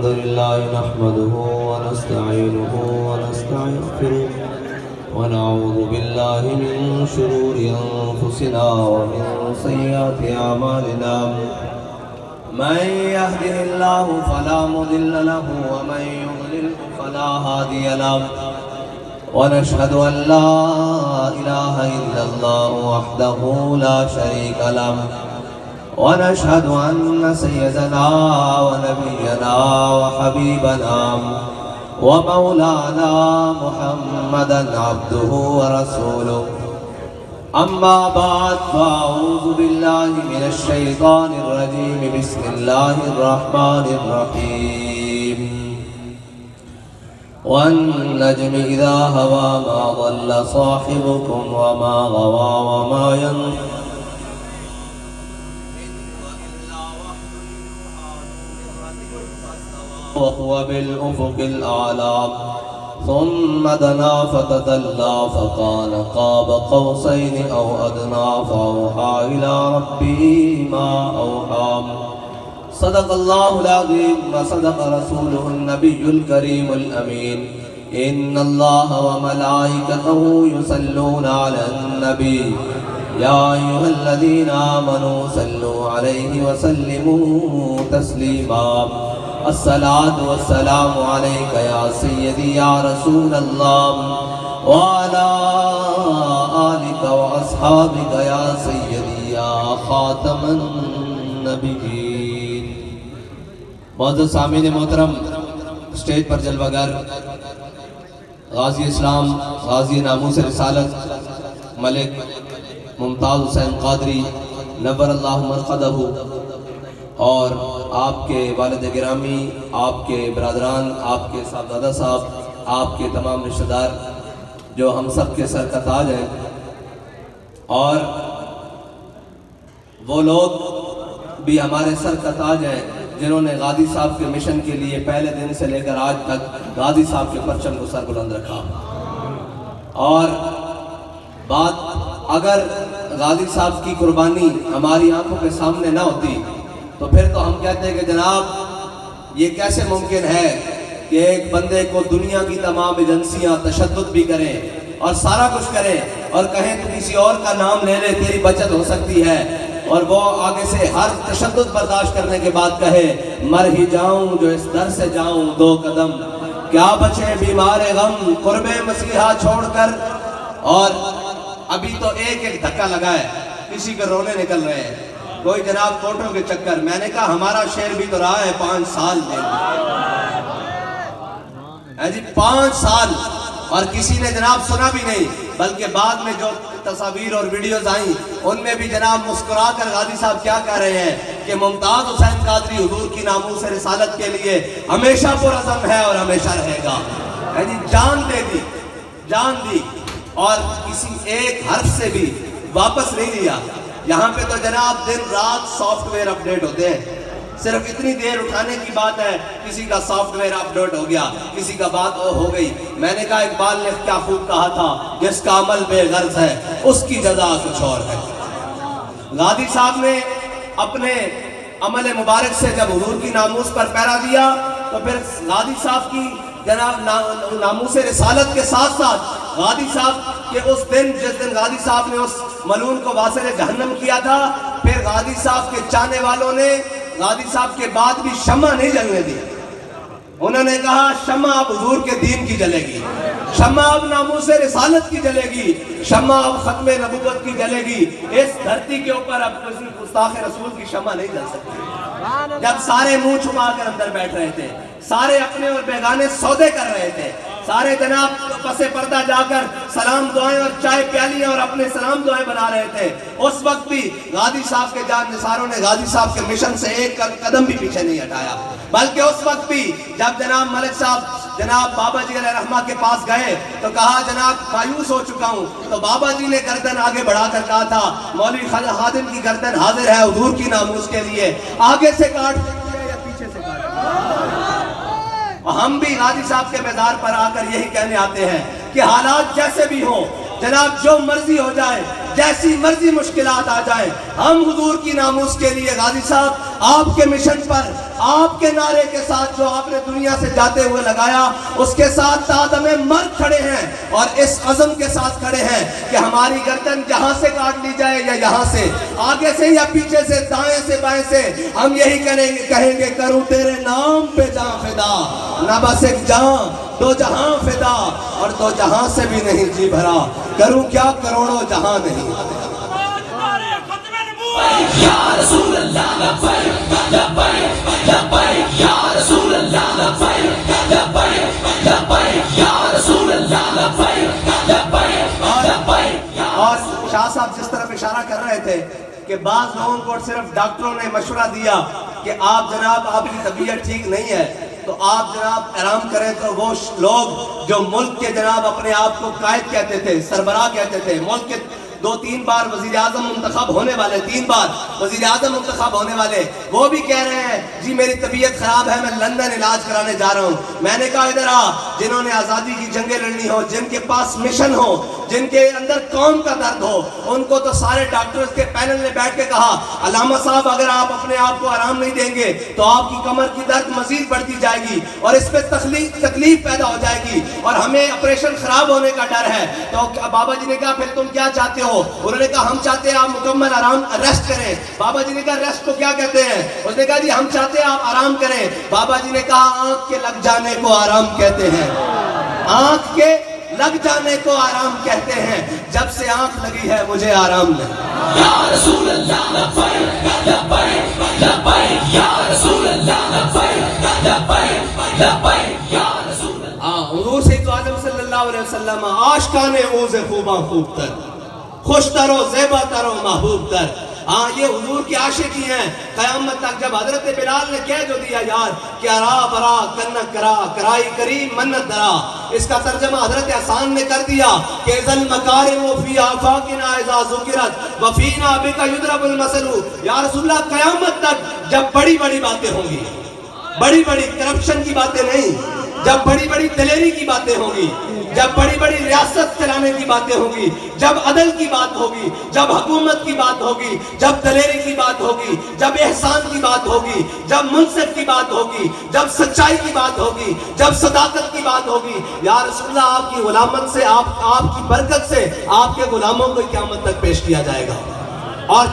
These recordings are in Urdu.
الحمد لله نحمده ونستعينه ونستغفره ونعوذ بالله من شرور أنفسنا ومن سيئات أعمالنا من يهده الله فلا مضل له ومن يضلل فلا هادي له ونشهد أن لا إله إلا الله وحده لا شريك له ونشهد أن سيدنا ونبينا وحبيبنا ومولانا محمدا عبده ورسوله أما بعد فأعوذ بالله من الشيطان الرجيم بسم الله الرحمن الرحيم والنجم إذا هوى ما ضل صاحبكم وما غوى وما ينطق وهو بالأفق الأعلى ثم دنا فتدلى فكان قاب قوسين أو أدنى فأوحى إلى ربه ما أوحى صدق الله العظيم وصدق رسوله النبي الكريم الأمين إن الله وملائكته يصلون على النبي يا أيها الذين آمنوا صلوا عليه وسلموا تسليما الصلاة والسلام عليك يا سيدي يا رسول الله وعلى آلك وأصحابك يا سيدي يا خاتم النبيين معزز سامعین محترم، اسٹیج پر جلوہ گر غازی اسلام، غازی ناموس رسالت ملک ممتاز حسین قادری نور اللہ مرقدہ اور آپ کے والد گرامی، آپ کے برادران، آپ کے صاحبزادہ صاحب، آپ کے تمام رشتہ دار جو ہم سب کے سر کا تاج ہیں، اور وہ لوگ بھی ہمارے سر کا تاج ہیں جنہوں نے غازی صاحب کے مشن کے لیے پہلے دن سے لے کر آج تک غازی صاحب کے پرچم کو سر بلند رکھا۔ اور بات اگر غازی صاحب کی قربانی ہماری آنکھوں کے سامنے نہ ہوتی تو پھر تو ہم کہتے ہیں کہ جناب یہ کیسے ممکن ہے کہ ایک بندے کو دنیا کی تمام ایجنسیاں تشدد بھی کریں اور سارا کچھ کریں اور کہیں تو کسی اور کا نام لے لے تیری بچت ہو سکتی ہے، اور وہ آگے سے ہر تشدد برداشت کرنے کے بعد کہے مر ہی جاؤں جو اس در سے جاؤں دو قدم، کیا بچے بیمار غم قرب مسیحا چھوڑ کر۔ اور ابھی تو ایک ایک دھکا لگا ہے، کسی کے رونے نکل رہے ہیں، کوئی جناب کوٹوں کے چکر۔ میں نے کہا ہمارا شعر بھی تو رہا ہے 5 سال میں جی 5 سال، اور کسی نے جناب سنا بھی نہیں، بلکہ بعد میں جو تصاویر اور ویڈیوز آئیں ان میں بھی جناب مسکرا کر غازی صاحب کیا کہہ رہے ہیں کہ ممتاز حسین قادری حضور کی ناموس رسالت کے لیے ہمیشہ پرعزم ہے اور ہمیشہ رہے گا۔ جی جان دے دی، جان دی، اور کسی ایک حرف سے بھی واپس نہیں لیا۔ یہاں پہ تو جناب دن رات سافٹ ویئر اپڈیٹ ہوتے ہیں، صرف اتنی دیر اٹھانے کی بات ہے، کسی کا سافٹ ویئر اپڈیٹ ہو گیا، کسی کا بات ہو گئی۔ میں نے کہا اقبال نے کیا خوب کہا تھا، جس کا عمل بے غرض ہے اس کی جزا کچھ اور ہے۔ غازی صاحب نے اپنے عمل مبارک سے جب حضور کی ناموس پر پہرا دیا تو پھر غازی صاحب کی جناب ناموس رسالت کے ساتھ ساتھ غازی صاحب کہ اس دن جس دن غازی صاحب نے اس ملعون کو واصل جہنم کیا تھا، پھر غازی صاحب کے چاہنے والوں نے غازی صاحب کے بعد بھی شمع نہیں جلنے دی۔ انہوں نے کہا شمع اب حضور کے دین کی جلے گی، شمع اب ناموس رسالت کی جلے گی، شمع اب ختم نبوت کی جلے گی۔ اس دھرتی کے اوپر اب کسی گستاخ رسول کی شمع نہیں جل سکتی۔ جب سارے منہ چھپا کر اندر بیٹھ رہے تھے، سارے اپنے اور بیگانے سودے کر رہے تھے، سارے جناب پس پردہ جا کر سلام دعائیں اور چائے پیالیاں اور اپنے سلام دعائیں بنا رہے تھے، اس وقت بھی غازی صاحب کے جان نثاروں نے غازی صاحب کے مشن سے ایک قدم بھی پیچھے نہیں ہٹایا، بلکہ اس وقت بھی جب جناب ملک صاحب جناب بابا جی علیہ رحمہ کے پاس گئے تو کہا جناب مایوس ہو چکا ہوں، تو بابا جی نے گردن آگے بڑھا کر کہا تھا مولوی خادم کی گردن حاضر ہے حضور کی ناموس کے لیے، آگے سے کاٹ یا پیچھے سے کاٹ۔ ہم بھی غازی صاحب کے میدان پر آ کر یہی کہنے آتے ہیں کہ حالات جیسے بھی ہوں، جناب جو مرضی ہو جائے، جیسی مرضی مشکلات آ جائیں، ہم حضور کی ناموس کے لیے غازی صاحب آپ کے مشن پر، آپ کے نعرے کے ساتھ جو آپ نے دنیا سے جاتے ہوئے لگایا، اس کے ساتھ تادم مرگ کھڑے ہیں اور اس عزم کے ساتھ کھڑے ہیں کہ ہماری گردن جہاں سے کاٹ لی جائے یا یہاں سے، آگے سے یا پیچھے سے، دائیں سے بائیں سے، ہم یہی کہیں گے کروں تیرے نام پہ جان فدا، نہ بس ایک جان دو جہاں فدا، اور دو جہاں سے بھی نہیں جی بھرا، کروں کیا کروڑوں جہاں نہیں۔ یا رسول اللہ لبیک لبیک لبیک یا رسول اللہ لبیک لبیک لبیک یا رسول اللہ لبیک لبیک لبیک۔ اور شاہ صاحب جس طرف اشارہ کر رہے تھے کہ بعض لوگوں کو صرف ڈاکٹروں نے مشورہ دیا کہ آپ جناب آپ کی طبیعت ٹھیک نہیں ہے تو آپ جناب آرام کریں، تو وہ لوگ جو ملک کے جناب اپنے آپ کو قائد کہتے تھے، سربراہ کہتے تھے، ملک کے 2-3 بار وزیر اعظم منتخب ہونے والے، 3 بار وزیر اعظم منتخب ہونے والے، وہ بھی کہہ رہے ہیں جی میری طبیعت خراب ہے، میں لندن علاج کرانے جا رہا ہوں۔ میں نے کہا ادھر آ، جنہوں نے آزادی کی جنگیں لڑنی ہو، جن کے پاس مشن ہو، جن کے اندر قوم کا درد ہو، ان کو تو سارے ڈاکٹرز کے پینل نے بیٹھ کے کہا علامہ صاحب اگر آپ اپنے آپ کو آرام نہیں دیں گے تو آپ کی کمر کی درد مزید بڑھتی جائے گی اور اس پہ تکلیف پیدا ہو جائے گی اور ہمیں آپریشن خراب ہونے کا ڈر ہے۔ تو بابا جی نے کہا پھر تم کیا چاہتے ہو؟ انہوں نے کہا ہم چاہتے ہیں آپ مکمل آرام ریسٹ کریں۔ بابا جی نے کہا ریسٹ کو کیا کہتے ہیں؟ اس نے کہا جی ہم چاہتے ہیں آپ آرام کریں۔ بابا جی نے کہا آنکھ کے لگ جانے کو آرام کہتے ہیں، آنکھ کے لگ جانے کو آرام کہتے ہیں، جب سے آنکھ لگی ہے مجھے آرام نہیں۔ یا رسول اللہ لبیک لبیک لبیک یا رسول اللہ لبیک لبیک لبیک یا رسول اللہ۔ حضور سید عالم صلی اللہ علیہ وسلم عاشقان اوز خوباں خوب تر، خوش تر و زیبا تر و محبوب تر۔ ہاں یہ حضور کی عاشقی ہیں قیامت تک۔ جب حضرت بلال نے کہہ جو دیا یار کہ ارا برا کنک کرا کرائی کریم منت درا، اس کا ترجمہ حضرت حسان نے کر دیا کہ اذن مکارم فی آفاقنا اذا ذکرت وفینا بک یضرب المثل۔ یا رسول اللہ قیامت تک جب بڑی بڑی باتیں ہوں گی، بڑی بڑی کرپشن کی باتیں نہیں، جب بڑی بڑی دلیری کی باتیں ہوں گی، جب بڑی بڑی ریاست چلانے کی باتیں ہوں گی، جب عدل کی بات ہوگی، جب حکومت کی بات ہوگی، جب دلیری کی بات ہوگی، جب احسان کی بات ہوگی، جب منصف کی بات ہوگی، جب سچائی کی بات ہوگی، جب صداقت کی بات ہوگی، یا رسول اللہ آپ کی غلامت سے، آپ کی برکت سے آپ کے غلاموں کو قیامت تک پیش کیا جائے گا۔ اور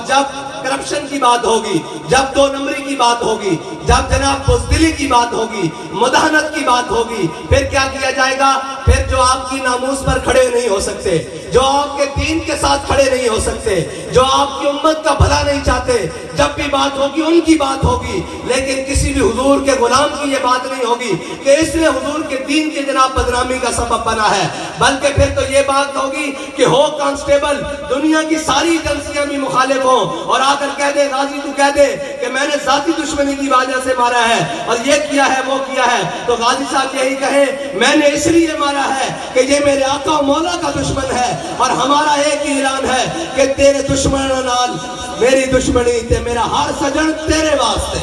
جب کرپشن کی بات ہوگی، جب 2 نمبری کی بات ہوگی، جب جناب بزدلی کی بات ہوگی، مداہنت کی بات ہوگی، پھر کیا کیا جائے گا؟ پھر جو آپ کی ناموس پر کھڑے نہیں ہو سکتے، جو آپ کے دین کے ساتھ کھڑے نہیں ہو سکتے، جو آپ کی امت کا بھلا نہیں چاہتے، جب بھی بات ہوگی ان کی بات ہوگی، لیکن کسی بھی حضور کے غلام کی یہ بات نہیں ہوگی کہ اس نے حضور کے دین کی جناب بدنامی کا سبب بنا ہے، بلکہ پھر تو یہ بات ہوگی کہ ہو کانسٹیبل دنیا کی ساری ایجنسیاں بھی مخالف ہوں اور آ کر کہہ دے غازی تو کہہ دے کہ میں نے ذاتی دشمنی کی وجہ سے مارا ہے اور یہ کیا ہے وہ کیا ہے، تو غازی صاحب یہی کہیں میں نے اس لیے مارا ہے کہ یہ میرے آقا و مولا کا دشمن ہے اور ہمارا ایک ہی اعلان ہے کہ تیرے دشمنوں نال میری دشمنی تے میرا ہر سجن تیرے واسطے۔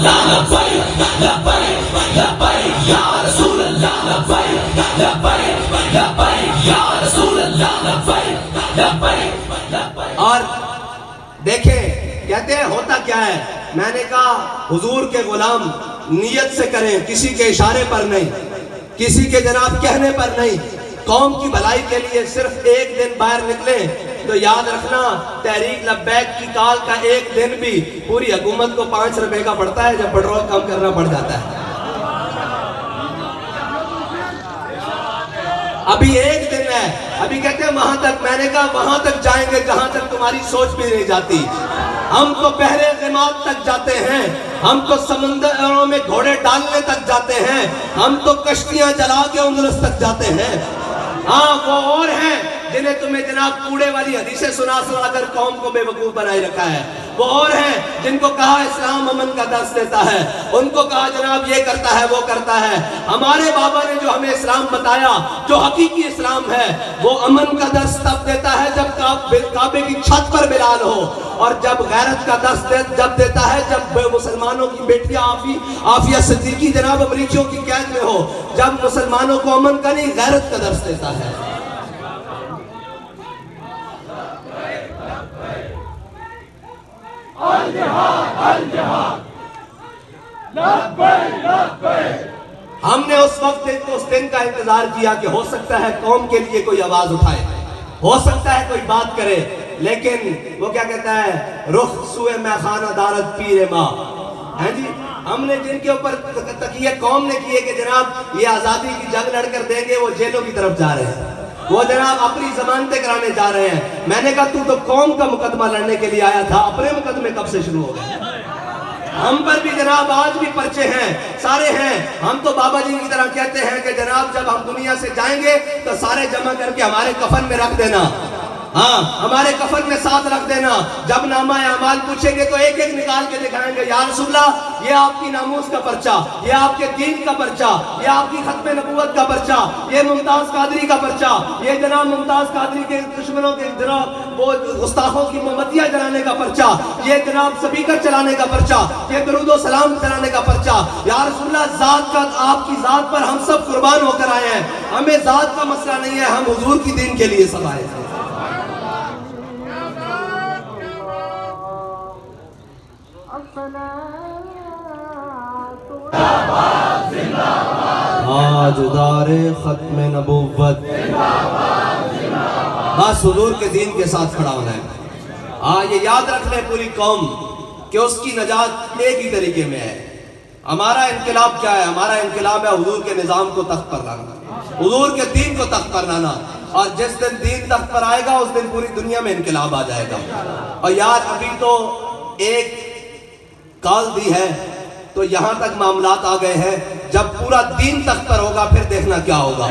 لبیک لبیک لبیک یا رسول اللہ لبیک لبیک لبیک یا رسول اللہ لبیک لبیک لبیک۔ اور دیکھیں کہتے ہیں ہوتا کیا ہے، میں نے کہا حضور کے غلام نیت سے کریں، کسی کے اشارے پر نہیں، کسی کے جناب کہنے پر نہیں، قوم کی بھلائی کے لیے صرف ایک دن باہر نکلیں تو یاد رکھنا تحریک لبیک کی کال کا ایک دن بھی پوری حکومت کو 5 روپے کا پڑتا ہے جب پیٹرول کم کرنا پڑ جاتا ہے۔ ابھی ایک دن ہے، ابھی کہتے ہیں وہاں تک، میں نے کہا وہاں تک جائیں گے جہاں تک تمہاری سوچ بھی نہیں جاتی۔ ہم تو بحر غماد تک جاتے ہیں، ہم تو سمندروں میں گھوڑے ڈالنے تک جاتے ہیں، ہم تو کشتیاں چلا کے اندلس تک جاتے ہیں۔ ہاں وہ اور ہیں جنہیں تمہیں جناب کوڑے والی حدیثیں سنا کر قوم کو بے وقوف بنائے رکھا ہے، وہ اور ہیں جن کو کہا اسلام امن کا درس دیتا ہے، ان کو کہا جناب یہ کرتا ہے وہ کرتا ہے۔ ہمارے بابا نے جو ہمیں اسلام بتایا، جو حقیقی اسلام ہے، وہ امن کا درس تب دیتا ہے جب کعبے کی چھت پر بلال ہو، اور جب غیرت کا درس جب دیتا ہے جب مسلمانوں کی بیٹیاں عافیہ صدیقی جناب امریکیوں کی قید میں ہو، جب مسلمانوں کو امن کا نہیں غیرت کا درس دیتا ہے۔ ہم نے اس دن کا انتظار کیا کہ ہو سکتا ہے قوم کے لیے کوئی آواز اٹھائے، ہو سکتا ہے کوئی بات کرے، لیکن وہ کیا کہتا ہے، رخ سوئے میں خانہ دارت پیر ماں، ہیں جی، ہم نے جن کے اوپر تکیہ قوم نے کیے کہ جناب یہ آزادی کی جنگ لڑ کر دیں گے، وہ جیلوں کی طرف جا رہے ہیں، وہ جناب اپنی ضمانتیں کرانے جا رہے ہیں۔ میں نے کہا تو قوم کا مقدمہ لڑنے کے لیے آیا تھا، اپنے مقدمے کب سے شروع ہو گئے؟ ہم پر بھی جناب آج بھی پرچے ہیں، سارے ہیں۔ ہم تو بابا جی کی طرح کہتے ہیں کہ جناب جب ہم دنیا سے جائیں گے تو سارے جمع کر کے ہمارے کفن میں رکھ دینا، ہاں ہمارے کفن میں ساتھ رکھ دینا۔ جب نامہ اعمال پوچھیں گے تو ایک ایک نکال کے دکھائیں گے، یا رسول اللہ یہ آپ کی ناموس کا پرچہ، یہ آپ کے دین کا پرچہ، یہ آپ کی ختم نبوت کا پرچہ، یہ ممتاز قادری کا پرچہ، یہ جناب ممتاز قادری کے دشمنوں کے جناب وہ گستاخوں کی مومبتیاں جلانے کا پرچہ، یہ جناب سپیکر چلانے کا پرچہ، یہ درود و سلام چلانے کا پرچہ۔ یا رسول اللہ ذات کا، آپ کی ذات پر ہم سب قربان ہو کر آئے ہیں، ہمیں ذات کا مسئلہ نہیں ہے، ہم حضور کی دین کے لیے سب آئے ہیں۔ تاجدار ختم نبوت، بس حضور کے دین کے ساتھ کھڑا ہونا ہے۔ یہ یاد رکھ لیں پوری قوم کہ اس کی نجات ایک ہی طریقے میں ہے۔ ہمارا انقلاب کیا ہے؟ ہمارا انقلاب ہے حضور کے نظام کو تخت پر لانا، حضور کے دین کو تخت پر لانا، اور جس دن دین تخت پر آئے گا اس دن پوری دنیا میں انقلاب آ جائے گا۔ اور یار ابھی تو ایک کال دی ہے تو یہاں تک معاملات آ گئے ہیں، جب پورا دین تخت پر ہوگا پھر دیکھنا کیا ہوگا۔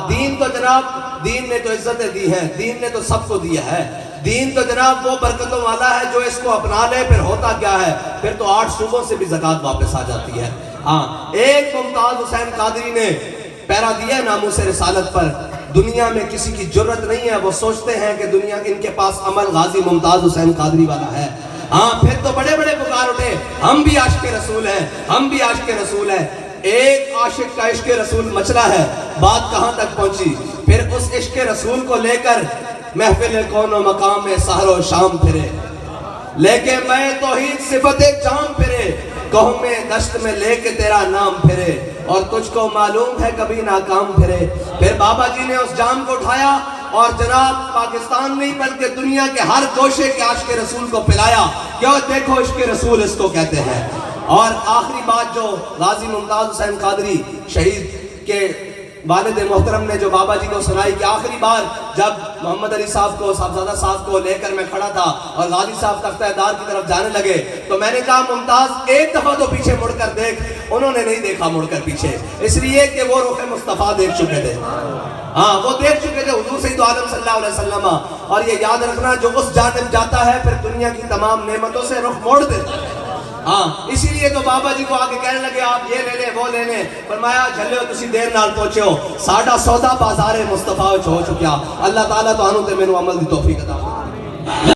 دین تو جناب، دین نے تو عزتیں دی ہیں، دین نے تو سب کو دیا ہے، دین تو جناب وہ برکتوں والا ہے جو اس کو اپنا لے۔ پھر ہوتا کیا ہے؟ پھر تو 8 صوبوں سے بھی زکوٰۃ واپس آ جاتی ہے۔ ایک ممتاز حسین قادری نے پیرا دیا ناموس رسالت پر، دنیا میں کسی کی جرت نہیں ہے، وہ سوچتے ہیں کہ دنیا ان کے پاس عمل غازی ممتاز حسین قادری والا ہے۔ پھر تو بڑے بڑے پکار اٹھے، ہم بھی عاشق رسول ہیں، ہم بھی عاشق رسول ہیں۔ ایک عاشق کا عشق رسول مچلا ہے، بات کہاں تک پہنچی؟ پھر اس عشق رسول کو لے کر محفل کون و مقام میں سحر و شام پھرے، لے کے میں توحید صفت جام پھرے، قوم میں دشت میں لے کے تیرا نام پھرے، اور تجھ کو معلوم ہے کبھی ناکام پھرے۔ پھر بابا جی نے اس جام کو اٹھایا اور جناب پاکستان نہیں بلکہ دنیا کے ہر گوشے کے عاشق رسول کو پلایا، کیوں؟ دیکھو عشق رسول اس کو کہتے ہیں۔ اور آخری بات جو غازی ممتاز حسین قادری شہید کے والد محترم نے جو بابا جی کو سنائی کہ آخری بار جب محمد علی صاحب کو، صاحبزادہ صاحب کو لے کر میں کھڑا تھا اور غازی صاحب تختہ دار کی طرف جانے لگے تو میں نے کہا ممتاز ایک دفعہ تو پیچھے مڑ کر دیکھ۔ انہوں نے نہیں دیکھا مڑ کر پیچھے، اس لیے کہ وہ رخ مصطفیٰ دیکھ چکے تھے، وہ دیکھ چکے تھے حضور سید عالم صلی اللہ علیہ وسلم۔ اور یہ یاد رکھنا جو اس جانب جاتا ہے پھر دنیا کی تمام نعمتوں سے رخ موڑ دیتا ہے۔ اسی لیے تو بابا جی کو آگے کہنے لگے آپ یہ لے لیں وہ لے لیں، فرمایا جھلے ہو تسی دیر نال پہنچے ہو، ساڈا سودا بازار مصطفیٰ ہو چکیا۔ اللہ تعالیٰ تو آنوں تے مینوں عمل دی توفیق عطا فرمائے۔